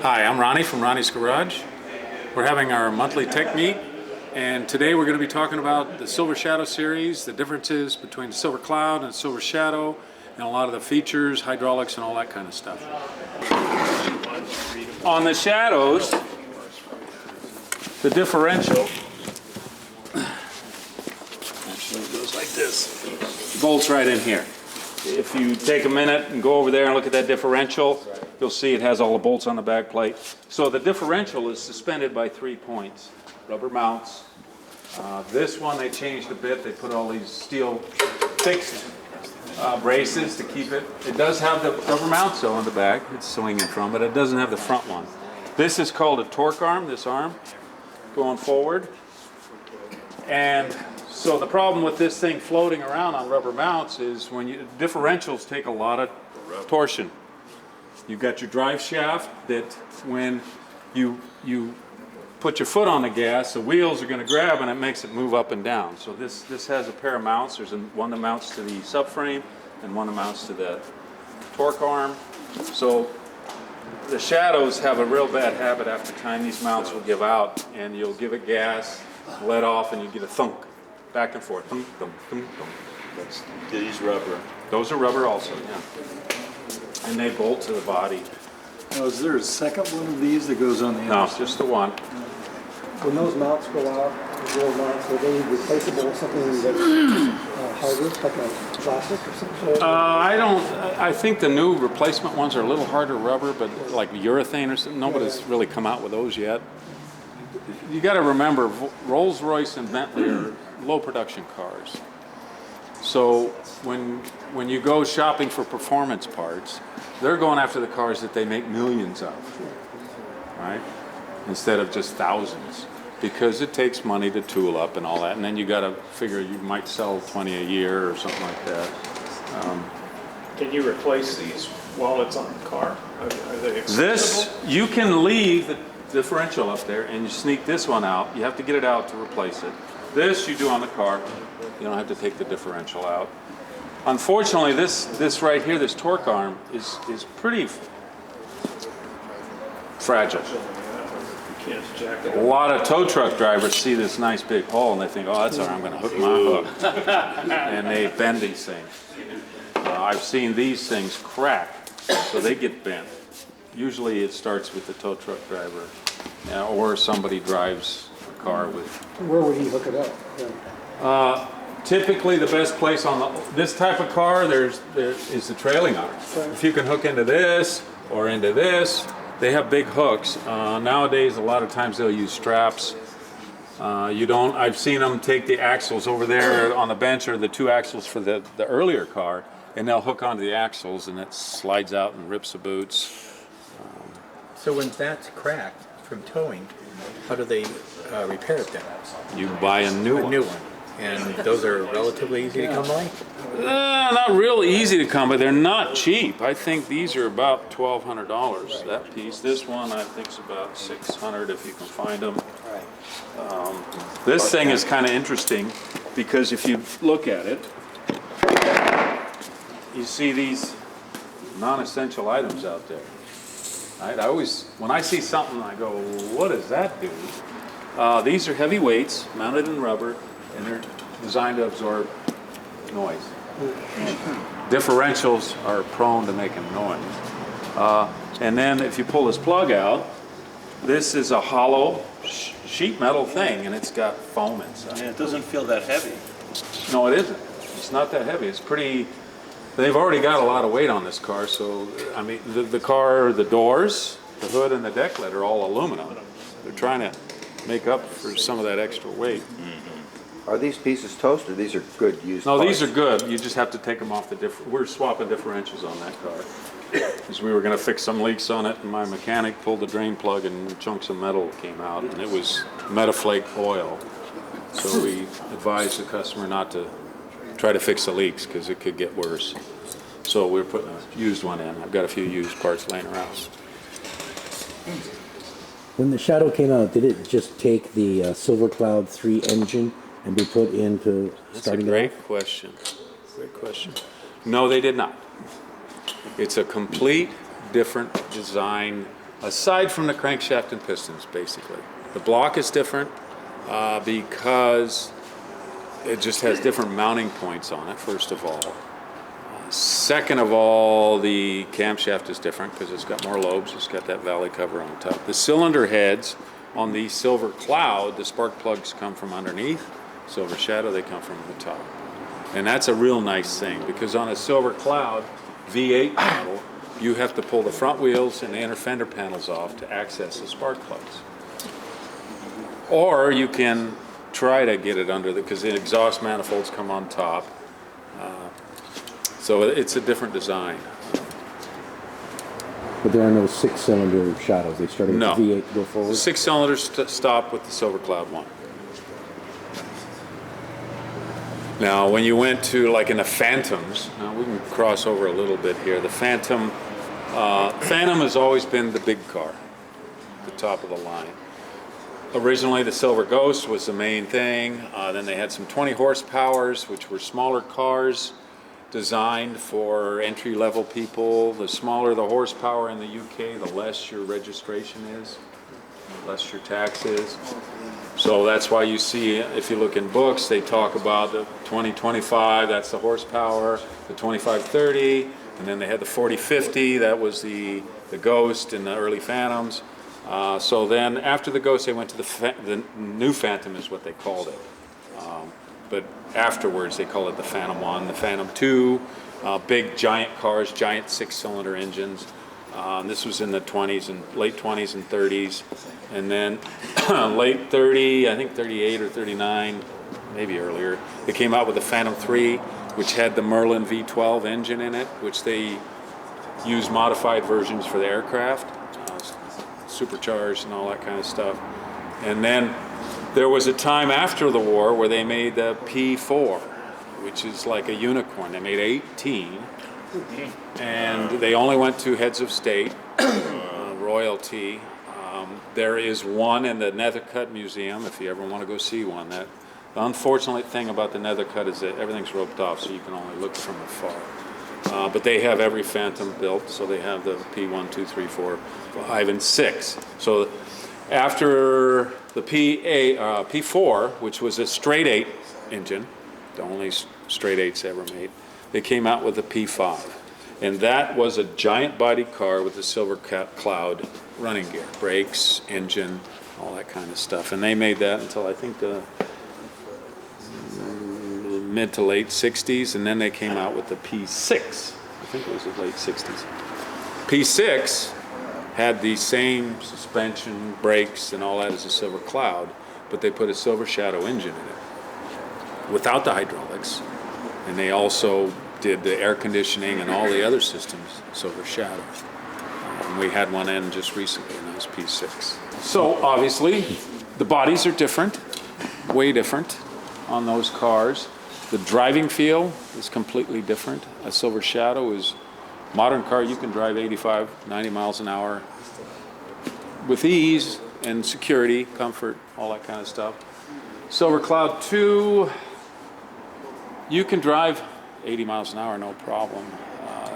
Hi, I'm Ronnie from Ronnie's Garage. We're having our monthly tech meet, and today we're going to be talking about the Silver Shadow series, the differences between the Silver Cloud and Silver Shadow, and a lot of the features, hydraulics, and all that kind of stuff. On the Shadows, the differential actually goes like this. Bolts right in here. If you take a minute and go over there and look at that differential, you'll see it has all the bolts on the back plate. So the differential is suspended by 3 points, rubber mounts. This one they changed a bit. They put all these steel fixed braces to keep it. It does have the rubber mounts though on the back. It's swinging from, but it doesn't have the front one. This is called a torque arm, this arm going forward. And so the problem with this thing floating around on rubber mounts is when differentials take a lot of torsion. You've got your drive shaft that when you put your foot on the gas, the wheels are going to grab and it makes it move up and down. So this has a pair of mounts. There's one that mounts to the subframe and one that mounts to the torque arm. So the Shadows have a real bad habit after time. These mounts will give out and you'll give it gas, let off, and you get a thunk back and forth. Thunk, thunk, thunk, thunk. That's these rubber. Those are rubber also, yeah. And they bolt to the body. Now, is there a second one of these that goes on the No, inside? just the one. When those mounts go out, the gold mounts, are they replaceable with something that's harder, like a plastic or something? I think the new replacement ones are a little harder rubber, but like urethane or something. Nobody's really come out with those yet. You got to remember, Rolls-Royce and Bentley are low production cars. So when you go shopping for performance parts, they're going after the cars that they make millions of, right? Instead of just thousands, because it takes money to tool up and all that, and then you got to figure you might sell 20 a year or something like that. Can you replace these while it's on the car? Are they acceptable? This, you can leave the differential up there and you sneak this one out. You have to get it out to replace it. This you do on the car. You don't have to take the differential out. Unfortunately, this right here, this torque arm, is pretty fragile. A lot of tow truck drivers see this nice big hole and they think, oh, that's where I'm going to hook my hook. And they bend these things. I've seen these things crack, so they get bent. Usually it starts with the tow truck driver, or somebody drives a car with. Where would he hook it up? Typically, the best place on this type of car, there is the trailing arm. If you can hook into this or into this, they have big hooks. Nowadays, a lot of times they'll use straps. I've seen them take the axles over there on the bench, or the two axles for the earlier car, and they'll hook onto the axles, and it slides out and rips the boots. So when that's cracked from towing, how do they repair it then? You buy a new one. A new one. And those are relatively easy to come by? Not real easy to come, but they're not cheap. I think these are about $1,200, that piece. This one I think is about $600 if you can find them. This thing is kind of interesting because if you look at it, you see these non-essential items out there. Right? When I see something, I go, what does that do? These are heavy weights mounted in rubber, and they're designed to absorb noise. Differentials are prone to making noise. And then if you pull this plug out, this is a hollow sheet metal thing, and it's got foam inside. Yeah, it doesn't feel that heavy. No, it isn't. It's not that heavy. It's pretty. They've already got a lot of weight on this car, so I mean, the car, the doors, the hood, and the deck lid are all aluminum. They're trying to make up for some of that extra weight. Are these pieces toasted? These are good used No, parts. these are good. You just have to take them off the we're swapping differentials on that car. Because we were going to fix some leaks on it, and my mechanic pulled the drain plug and chunks of metal came out, and it was Metaflake oil. So we advised the customer not to try to fix the leaks because it could get worse. So we're putting a used one in. I've got a few used parts laying around. When the Shadow came out, did it just take the Silver Cloud 3 engine and be put into starting it off? That's a great question. Great question. No, they did not. It's a complete different design aside from the crankshaft and pistons, basically. The block is different because it just has different mounting points on it, first of all. Second of all, the camshaft is different because it's got more lobes. It's got that valley cover on top. The cylinder heads on the Silver Cloud, the spark plugs come from underneath. Silver Shadow, they come from the top. And that's a real nice thing because on a Silver Cloud V8 model, you have to pull the front wheels and the inner fender panels off to access the spark plugs. Or you can try to get it under because the exhaust manifolds come on top. So it's a different design. But there are no 6-cylinder Shadows. They started with No. the V8 to go forward. 6 cylinders stop with the Silver Cloud 1. Now, when you went to like in the Phantoms, now we can cross over a little bit here. The Phantom has always been the big car, the top of the line. Originally, the Silver Ghost was the main thing. Then they had some 20 horsepowers, which were smaller cars designed for entry-level people. The smaller the horsepower in the UK, the less your registration is, the less your tax is. So that's why you see, if you look in books, they talk about the 2025, that's the horsepower, the 2530, and then they had the 4050, that was the Ghost in the early Phantoms. So then after the Ghost, they went to the new Phantom is what they called it. But afterwards, they call it the Phantom 1, the Phantom 2, big giant cars, giant 6-cylinder engines. This was in the 20s and late 20s and 30s. And then late 30, I think 38 or 39, maybe earlier, they came out with the Phantom 3, which had the Merlin V12 engine in it, which they used modified versions for the aircraft, supercharged and all that kind of stuff. And then there was a time after the war where they made the P4, which is like a unicorn. They made 18, and they only went to heads of state, royalty. There is one in the Nethercutt Museum, if you ever want to go see one. The unfortunate thing about the Nethercutt is that everything's roped off, so you can only look from afar. But they have every Phantom built, so they have the P1, 2, 3, 4, 5, and 6. So after the P4, which was a straight 8 engine, the only straight 8s ever made, they came out with the P5. And that was a giant body car with the Silver Cloud running gear, brakes, engine, all that kind of stuff. And they made that until I think the mid to late 60s, and then they came out with the P6. I think it was the late 60s. P6 had the same suspension, brakes, and all that as a Silver Cloud, but they put a Silver Shadow engine in it without the hydraulics. And they also did the air conditioning and all the other systems Silver Shadow. And we had one in just recently, and that was P6. So obviously, the bodies are different, way different on those cars. The driving feel is completely different. A Silver Shadow is modern car, you can drive 85, 90 miles an hour with ease and security, comfort, all that kind of stuff. Silver Cloud 2, you can drive 80 miles an hour, no problem.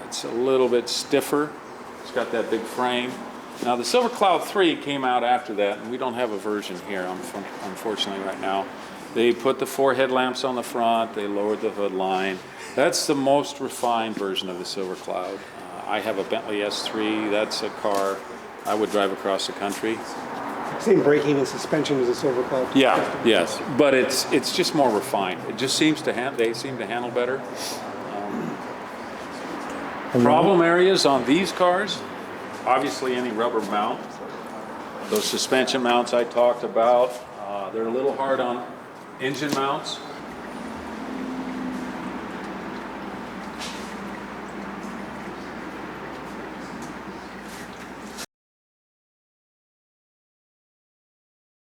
It's a little bit stiffer. It's got that big frame. Now the Silver Cloud 3 came out after that, and we don't have a version here, unfortunately, right now. They put the 4 headlamps on the front, they lowered the hood line. That's the most refined version of the Silver Cloud. I have a Bentley S3, that's a car I would drive across the country. Same braking and suspension as a Silver Cloud. Yeah, yes, but it's just more refined. It just seems to they seem to handle better. Problem areas on these cars, obviously any rubber mount. Those suspension mounts I talked about, they're a little hard on engine mounts.